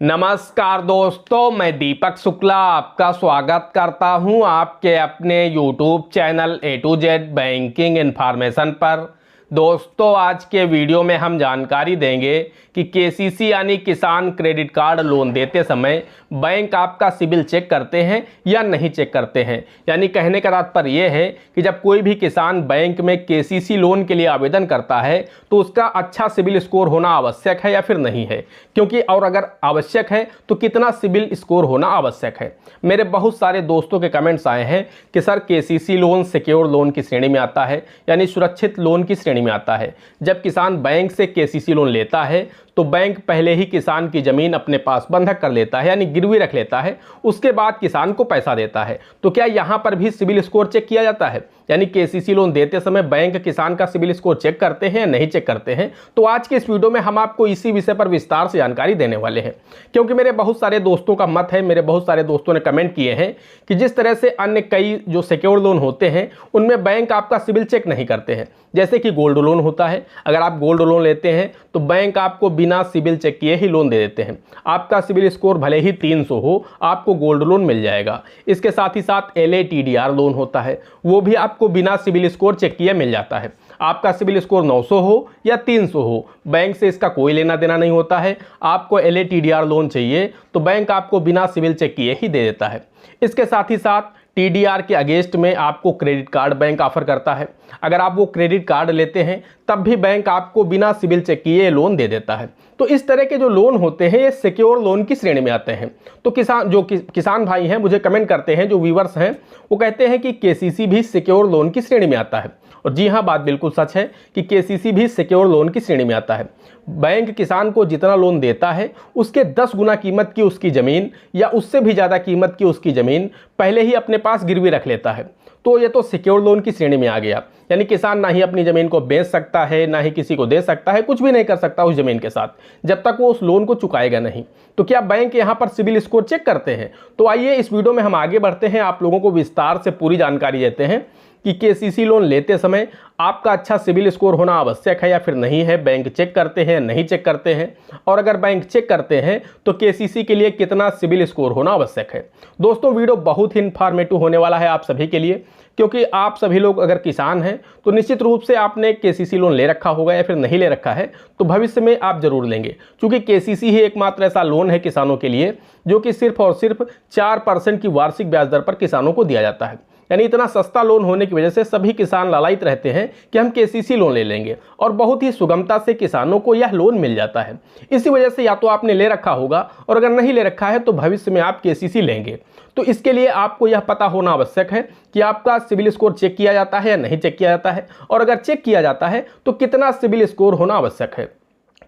नमस्कार दोस्तों, मैं दीपक शुक्ला आपका स्वागत करता हूं आपके अपने YouTube channel A to Z banking information पर। दोस्तों, आज के वीडियो में हम जानकारी देंगे कि KCC यानी किसान क्रेडिट कार्ड लोन देते समय बैंक आपका सिबिल चेक करते हैं या नहीं चेक करते हैं। यानी कहने का तात्पर्य यह है कि जब कोई भी किसान बैंक में KCC लोन के लिए आवेदन करता है तो उसका अच्छा सिबिल स्कोर होना आवश्यक है या फिर नहीं है, क्योंकि और अगर आवश्यक है तो कितना सिबिल स्कोर होना आवश्यक है। मेरे बहुत सारे दोस्तों के कमेंट्स आए हैं कि sir KCC loan secure loan की श्रेणी में आता है, यानी सुरक्षित लोन की श्रेणी में आता है। जब किसान बैंक से KCC लोन लेता है तो बैंक पहले ही किसान की ज़मीन अपने पास बंधक कर लेता है, यानी गिरवी रख लेता है, उसके बाद किसान को पैसा देता है। तो क्या यहाँ पर भी सिबिल स्कोर चेक किया जाता है? यानी KCC लोन देते समय बैंक किसान का सिबिल स्कोर चेक करते हैं या नहीं चेक करते हैं? तो आज के इस वीडियो में हम आपको इसी विषय पर विस्तार से जानकारी देने वाले हैं, क्योंकि मेरे बहुत सारे दोस्तों का मत है, मेरे बहुत सारे दोस्तों ने कमेंट किए हैं कि जिस तरह से अन्य कई जो सिक्योर लोन होते हैं उनमें बैंक आपका सिबिल चेक नहीं करते हैं। जैसे कि गोल्ड लोन होता है, अगर आप गोल्ड लोन लेते हैं तो बैंक आपको बिना सिबिल चेक किए ही लोन दे देते हैं। आपका सिबिल स्कोर भले ही 300 हो, आपको गोल्ड लोन मिल जाएगा। इसके साथ ही साथ LATDR लोन होता है, वो भी आपको बिना सिबिल स्कोर चेक किए मिल जाता है। आपका सिबिल स्कोर 900 हो या 300 हो, बैंक से इसका कोई लेना देना नहीं होता है। आपको LATDR लोन चाहिए तो बैंक आपको बिना सिबिल चेक किए ही दे देता है। इसके साथ ही साथ TDR के अगेंस्ट में आपको क्रेडिट कार्ड बैंक ऑफर करता है। अगर आप वो क्रेडिट कार्ड लेते हैं तब भी बैंक आपको बिना सिबिल चेक किए लोन दे देता है। तो इस तरह के जो लोन होते हैं ये सिक्योर लोन की श्रेणी में आते हैं। तो किसान भाई हैं, मुझे कमेंट करते हैं, जो व्यूअर्स हैं वो कहते हैं कि KCC भी सिक्योर लोन की श्रेणी में आता है। और जी हाँ, बात बिल्कुल सच है कि KCC भी सिक्योर लोन की श्रेणी में आता है। बैंक किसान को जितना लोन देता है उसके 10 गुना कीमत की उसकी ज़मीन या उससे भी ज़्यादा कीमत की उसकी ज़मीन पहले ही अपने पास गिरवी रख लेता है। तो ये तो सिक्योर लोन की श्रेणी में आ गया। यानी किसान ना ही अपनी ज़मीन को बेच सकता है, ना ही किसी को दे सकता है, कुछ भी नहीं कर सकता उस ज़मीन के साथ जब तक वो उस लोन को चुकाएगा नहीं। तो क्या बैंक यहाँ पर सिबिल स्कोर चेक करते हैं? तो आइए इस वीडियो में हम आगे बढ़ते हैं, आप लोगों को विस्तार से पूरी जानकारी देते हैं कि KCC लोन लेते समय आपका अच्छा सिबिल स्कोर होना आवश्यक है या फिर नहीं है, बैंक चेक करते हैं नहीं चेक करते हैं, और अगर बैंक चेक करते हैं तो KCC के लिए कितना सिबिल स्कोर होना आवश्यक है। दोस्तों, वीडियो बहुत ही इन्फॉर्मेटिव होने वाला है आप सभी के लिए, क्योंकि आप सभी लोग अगर किसान हैं तो निश्चित रूप से आपने KCC लोन ले रखा होगा या फिर नहीं ले रखा है तो भविष्य में आप जरूर लेंगे, क्योंकि KCC ही एकमात्र ऐसा लोन है किसानों के लिए जो कि सिर्फ और सिर्फ 4% की वार्षिक ब्याज दर पर किसानों को दिया जाता है। यानी इतना सस्ता लोन होने की वजह से सभी किसान लालायित रहते हैं कि हम KCC लोन ले लेंगे, और बहुत ही सुगमता से किसानों को यह लोन मिल जाता है। इसी वजह से या तो आपने ले रखा होगा, और अगर नहीं ले रखा है तो भविष्य में आप KCC लेंगे। तो इसके लिए आपको यह पता होना आवश्यक है कि आपका सिबिल स्कोर चेक किया जाता है या नहीं चेक किया जाता है, और अगर चेक किया जाता है तो कितना सिबिल स्कोर होना आवश्यक है।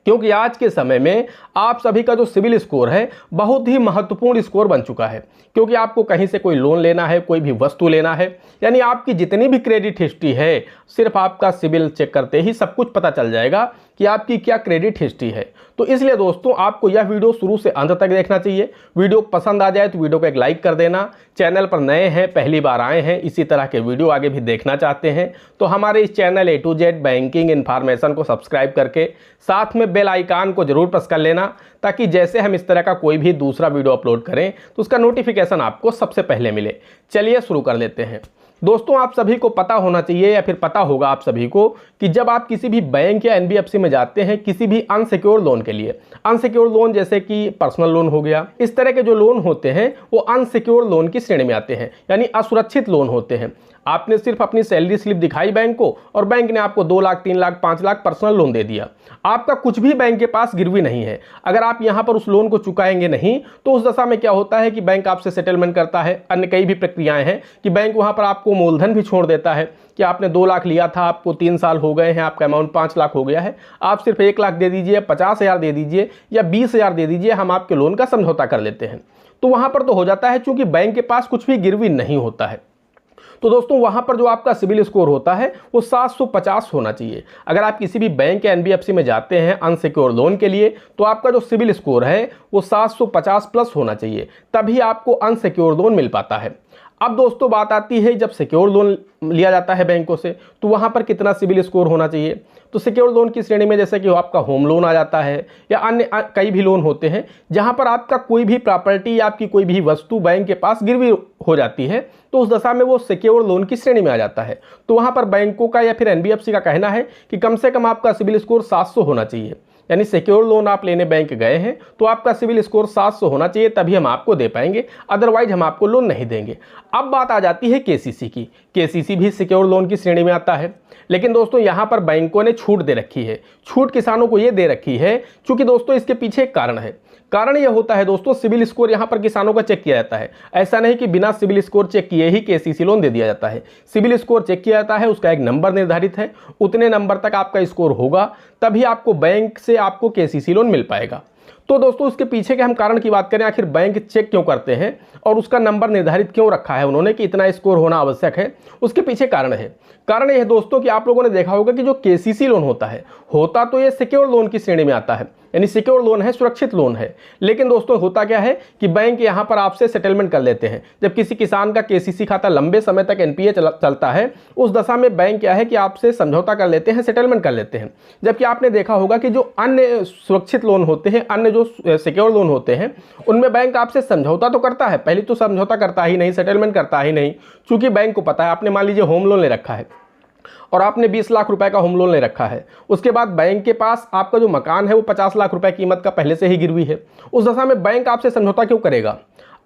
क्योंकि आज के समय में आप सभी का जो सिबिल स्कोर है बहुत ही महत्वपूर्ण स्कोर बन चुका है, क्योंकि आपको कहीं से कोई लोन लेना है, कोई भी वस्तु लेना है, यानी आपकी जितनी भी क्रेडिट हिस्ट्री है, सिर्फ आपका सिबिल चेक करते ही सब कुछ पता चल जाएगा कि आपकी क्या क्रेडिट हिस्ट्री है। तो इसलिए दोस्तों, आपको यह वीडियो शुरू से अंत तक देखना चाहिए। वीडियो पसंद आ जाए तो वीडियो को एक लाइक कर देना। चैनल पर नए हैं, पहली बार आए हैं, इसी तरह के वीडियो आगे भी देखना चाहते हैं तो हमारे इस channel A to Z banking information को सब्सक्राइब करके साथ में बेल आइकान को जरूर प्रेस कर लेना, ताकि जैसे हम इस तरह का कोई भी दूसरा वीडियो अपलोड करें तो उसका नोटिफिकेशन आपको सबसे पहले मिले। चलिए शुरू कर लेते हैं। दोस्तों, आप सभी को पता होना चाहिए या फिर पता होगा आप सभी को कि जब आप किसी भी बैंक या NBFC में जाते हैं किसी भी अनसिक्योर्ड लोन के लिए, अनसिक्योर्ड लोन जैसे कि पर्सनल लोन हो गया, इस तरह के जो लोन होते हैं वो अनसिक्योर्ड लोन की श्रेणी में आते हैं, यानी असुरक्षित लोन होते हैं। आपने सिर्फ अपनी सैलरी स्लिप दिखाई बैंक को और बैंक ने आपको 2 लाख 3 लाख 5 लाख पर्सनल लोन दे दिया। आपका कुछ भी बैंक के पास गिरवी नहीं है। अगर आप यहां पर उस लोन को चुकाएंगे नहीं तो उस दशा में क्या होता है कि बैंक आपसे सेटलमेंट करता है। अन्य कई भी प्रक्रियाएं हैं कि बैंक वहां पर आपको मूलधन भी छोड़ देता है कि आपने 2 लाख लिया था, आपको 3 साल हो गए हैं, आपका अमाउंट 5 लाख हो गया है, आप सिर्फ 1 लाख दे दीजिए, 50,000 दे दीजिए या 20,000 दे दीजिए, हम आपके लोन का समझौता कर लेते हैं। तो वहां पर तो हो जाता है, चूंकि बैंक के पास कुछ भी गिरवी नहीं होता है। तो दोस्तों, वहां पर जो आपका सिबिल स्कोर होता है वो 750 होना चाहिए। अगर आप किसी भी बैंक या NBFC में जाते हैं अनसिक्योर लोन के लिए तो आपका जो सिबिल स्कोर है वो 750 प्लस होना चाहिए, तभी आपको अनसिक्योर लोन मिल पाता है। अब दोस्तों बात आती है जब सिक्योर लोन लिया जाता है बैंकों से तो वहाँ पर कितना सिबिल स्कोर होना चाहिए। तो सिक्योर लोन की श्रेणी में जैसे कि आपका होम लोन आ जाता है या अन्य कई भी लोन होते हैं जहाँ पर आपका कोई भी प्रॉपर्टी या आपकी कोई भी वस्तु बैंक के पास गिरवी हो जाती है, तो उस दशा में वो सिक्योर लोन की श्रेणी में आ जाता है। तो वहाँ पर बैंकों का या फिर एनबीएफसी का कहना है कि कम से कम आपका सिबिल स्कोर 700 होना चाहिए। यानी सिक्योर लोन आप लेने बैंक गए हैं तो आपका सिबिल स्कोर 700 होना चाहिए, तभी हम आपको दे पाएंगे, अदरवाइज हम आपको लोन नहीं देंगे। अब बात आ जाती है केसीसी की। केसीसी भी सिक्योर लोन की श्रेणी में आता है, लेकिन दोस्तों यहाँ पर बैंकों ने छूट दे रखी है। छूट किसानों को ये दे रखी है क्योंकि दोस्तों इसके पीछे एक कारण है। कारण यह होता है दोस्तों, सिबिल स्कोर यहाँ पर किसानों का चेक किया जाता है। ऐसा नहीं कि बिना सिबिल स्कोर चेक किए ही केसीसी लोन दे दिया जाता है। सिबिल स्कोर चेक किया जाता है, उसका एक नंबर निर्धारित है, उतने नंबर तक आपका स्कोर होगा तभी आपको बैंक से आपको केसीसी लोन मिल पाएगा। तो दोस्तों उसके पीछे के हम कारण की बात करें, आखिर बैंक चेक क्यों करते हैं और उसका नंबर निर्धारित क्यों रखा है उन्होंने कि इतना स्कोर होना आवश्यक है, उसके पीछे कारण है। कारण यह दोस्तों कि आप लोगों ने देखा होगा कि जो केसीसी लोन होता तो ये सिक्योर लोन की श्रेणी में आता है, यानी सिक्योर लोन है, सुरक्षित लोन है। लेकिन दोस्तों होता क्या है कि बैंक यहाँ पर आपसे सेटलमेंट कर लेते हैं। जब किसी किसान का केसीसी खाता लंबे समय तक एनपीए चलता है, उस दशा में बैंक क्या है कि आपसे समझौता कर लेते हैं, सेटलमेंट कर लेते हैं। जबकि आपने देखा होगा कि जो अन्य सुरक्षित लोन होते हैं, अन्य जो सिक्योर लोन होते हैं, उनमें बैंक आपसे समझौता तो करता है, पहले तो समझौता करता ही नहीं, सेटलमेंट करता ही नहीं। क्योंकि बैंक को पता है, आपने मान लीजिए होम लोन ले रखा है और आपने 20 लाख रुपए का होम लोन ले रखा है, उसके बाद बैंक के पास आपका जो मकान है वो 50 लाख रुपए कीमत का पहले से ही गिरवी है। उस दशा में बैंक आपसे समझौता क्यों करेगा?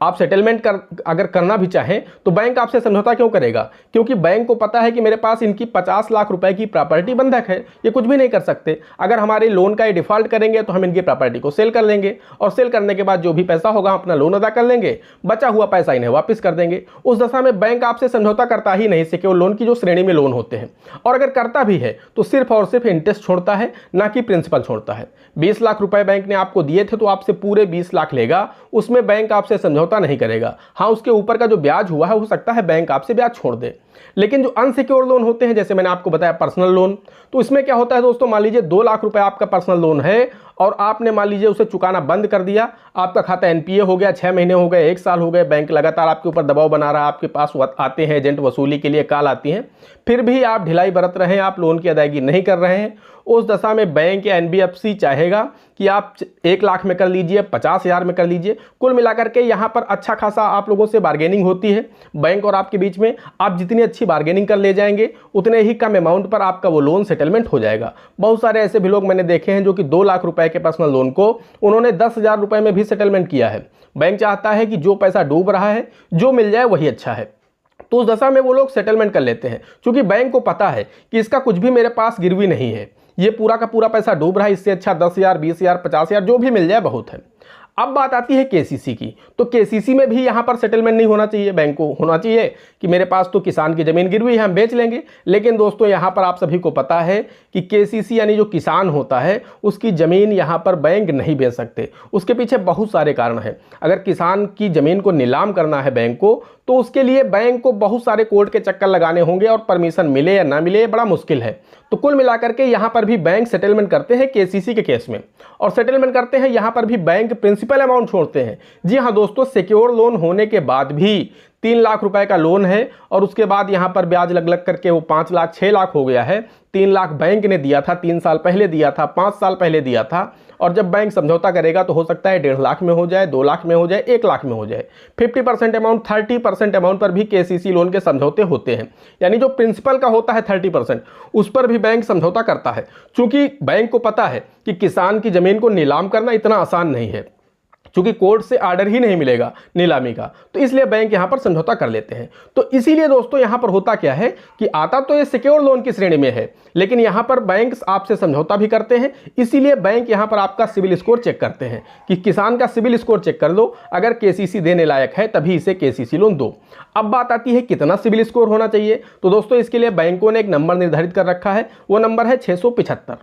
आप सेटलमेंट अगर करना भी चाहें तो बैंक आपसे समझौता क्यों करेगा? क्योंकि बैंक को पता है कि मेरे पास इनकी 50 लाख रुपए की प्रॉपर्टी बंधक है, ये कुछ भी नहीं कर सकते। अगर हमारे लोन का ये डिफॉल्ट करेंगे तो हम इनकी प्रॉपर्टी को सेल कर लेंगे और सेल करने के बाद जो भी पैसा होगा हम अपना लोन अदा कर लेंगे, बचा हुआ पैसा इन्हें वापस कर देंगे। उस दशा में बैंक आपसे समझौता करता ही नहीं सिक्योर लोन की जो श्रेणी में लोन होते हैं। और अगर करता भी है तो सिर्फ और सिर्फ इंटरेस्ट छोड़ता है, ना कि प्रिंसिपल छोड़ता है। 20 लाख रुपए बैंक ने आपको दिए थे तो आपसे पूरे 20 लाख लेगा, उसमें बैंक आपसे समझौता नहीं करेगा। हाँ, उसके ऊपर का जो ब्याज हुआ है हो सकता है बैंक आपसे ब्याज छोड़ दे। लेकिन जो अनसिक्योर लोन होते हैं, जैसे मैंने आपको बताया पर्सनल लोन, तो इसमें क्या होता है दोस्तों, मान लीजिए 2 लाख रुपए आपका पर्सनल लोन है और आपने मान लीजिए उसे चुकाना बंद कर दिया, आपका खाता एनपीए हो गया, 6 महीने हो गए, 1 साल हो गए, बैंक लगातार आपके ऊपर दबाव बना रहा है, आपके पास आते हैं एजेंट वसूली के लिए कॉल आती हैं, फिर भी आप ढिलाई बरत रहे हैं, आप लोन की अदायगी नहीं कर रहे हैं। उस दशा में बैंक या एनबीएफसी चाहेगा कि आप 1 लाख में कर लीजिए, 50,000 में कर लीजिए। कुल मिलाकर के यहाँ पर अच्छा खासा आप लोगों से बार्गेनिंग होती है बैंक और आपके बीच में। आप जितनी अच्छी बार्गेनिंग कर ले जाएंगे उतने ही कम अमाउंट पर आपका वो लोन सेटलमेंट हो जाएगा। बहुत सारे ऐसे भी लोग मैंने देखे हैं जो कि 2 लाख रुपए के पर्सनल लोन को उन्होंने 10,000 रुपए में भी सेटलमेंट किया है। बैंक चाहता है कि जो पैसा डूब रहा है, जो मिल जाए वही अच्छा है, तो उस दशा में वो लोग सेटलमेंट कर लेते हैं। क्योंकि बैंक को पता है कि इसका कुछ भी मेरे पास गिरवी नहीं है, ये पूरा का पूरा पैसा डूब रहा है, इससे अच्छा 10,000, 20,000, 50,000 जो भी मिल जाए बहुत है। अब बात आती है केसीसी की। तो केसीसी में भी यहाँ पर सेटलमेंट नहीं होना चाहिए। बैंक को होना चाहिए कि मेरे पास तो किसान की ज़मीन गिरवी है, हम बेच लेंगे। लेकिन दोस्तों यहाँ पर आप सभी को पता है कि केसीसी यानी जो किसान होता है उसकी ज़मीन यहाँ पर बैंक नहीं बेच सकते। उसके पीछे बहुत सारे कारण हैं। अगर किसान की ज़मीन को नीलाम करना है बैंक को, तो उसके लिए बैंक को बहुत सारे कोर्ट के चक्कर लगाने होंगे और परमिशन मिले या ना मिले बड़ा मुश्किल है। तो कुल मिलाकर के यहाँ पर भी बैंक सेटलमेंट करते हैं केसीसी के केस में, और सेटलमेंट करते हैं यहाँ पर भी बैंक प्रिंसिपल अमाउंट छोड़ते हैं। जी हाँ दोस्तों, सिक्योर लोन होने के बाद भी 3 लाख रुपए का लोन है और उसके बाद यहाँ पर ब्याज लग लग करके वो 5 लाख 6 लाख हो गया है। 3 लाख बैंक ने दिया था, 3 साल पहले दिया था, 5 साल पहले दिया था, और जब बैंक समझौता करेगा तो हो सकता है 1.5 लाख में हो जाए, 2 लाख में हो जाए, 1 लाख में हो जाए। 50% अमाउंट, 30% अमाउंट पर भी केसीसी लोन के समझौते होते हैं। यानी जो प्रिंसिपल का होता है 30%, उस पर भी बैंक समझौता करता है। क्योंकि बैंक को पता है कि किसान की ज़मीन को नीलाम करना इतना आसान नहीं है, क्योंकि कोर्ट से आर्डर ही नहीं मिलेगा नीलामी का, तो इसलिए बैंक यहां पर समझौता कर लेते हैं। तो इसीलिए दोस्तों यहां पर होता क्या है कि आता तो ये सिक्योर लोन की श्रेणी में है, लेकिन यहां पर बैंक आपसे समझौता भी करते हैं। इसीलिए बैंक यहां पर आपका सिबिल स्कोर चेक करते हैं कि किसान का सिबिल स्कोर चेक कर लो, अगर केसीसी देने लायक है तभी इसे केसीसी लोन दो। अब बात आती है कितना सिबिल स्कोर होना चाहिए। तो दोस्तों इसके लिए बैंकों ने एक नंबर निर्धारित कर रखा है, वो नंबर है 675।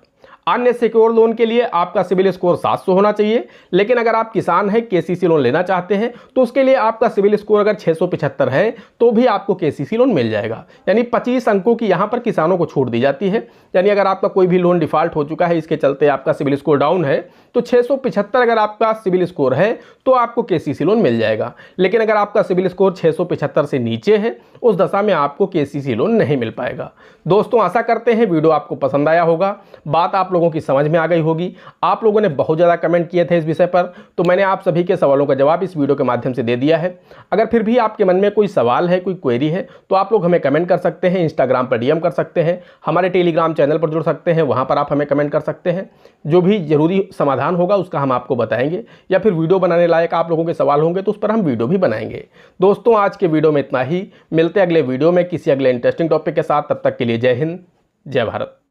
अन्य सिक्योर लोन के लिए आपका सिविल स्कोर 700 होना चाहिए, लेकिन अगर आप किसान हैं, केसीसी लोन लेना चाहते हैं तो उसके लिए आपका सिविल स्कोर अगर 675 है तो भी आपको केसीसी लोन मिल जाएगा। यानी 25 अंकों की यहां पर किसानों को छूट दी जाती है। यानी अगर आपका कोई भी लोन डिफॉल्ट हो चुका है, इसके चलते आपका सिविल स्कोर डाउन है, तो 675 अगर आपका सिविल स्कोर है तो आपको केसीसी लोन मिल जाएगा। लेकिन अगर आपका सिविल स्कोर 675 से नीचे है, उस दशा में आपको केसीसी लोन नहीं मिल पाएगा। दोस्तों, आशा करते हैं वीडियो आपको पसंद आया होगा, बात आप लोगों की समझ में आ गई होगी। आप लोगों ने बहुत ज़्यादा कमेंट किए थे इस विषय पर, तो मैंने आप सभी के सवालों का जवाब इस वीडियो के माध्यम से दे दिया है। अगर फिर भी आपके मन में कोई सवाल है, कोई क्वेरी है, तो आप लोग हमें कमेंट कर सकते हैं, इंस्टाग्राम पर डीएम कर सकते हैं, हमारे टेलीग्राम चैनल पर जुड़ सकते हैं, वहाँ पर आप हमें कमेंट कर सकते हैं। जो भी जरूरी समाधान होगा उसका हम आपको बताएंगे, या फिर वीडियो बनाने लायक आप लोगों के सवाल होंगे तो उस पर हम वीडियो भी बनाएंगे। दोस्तों, आज के वीडियो में इतना ही। मिलते हैं अगले वीडियो में किसी अगले इंटरेस्टिंग टॉपिक के साथ। तब तक के लिए जय हिंद, जय भारत।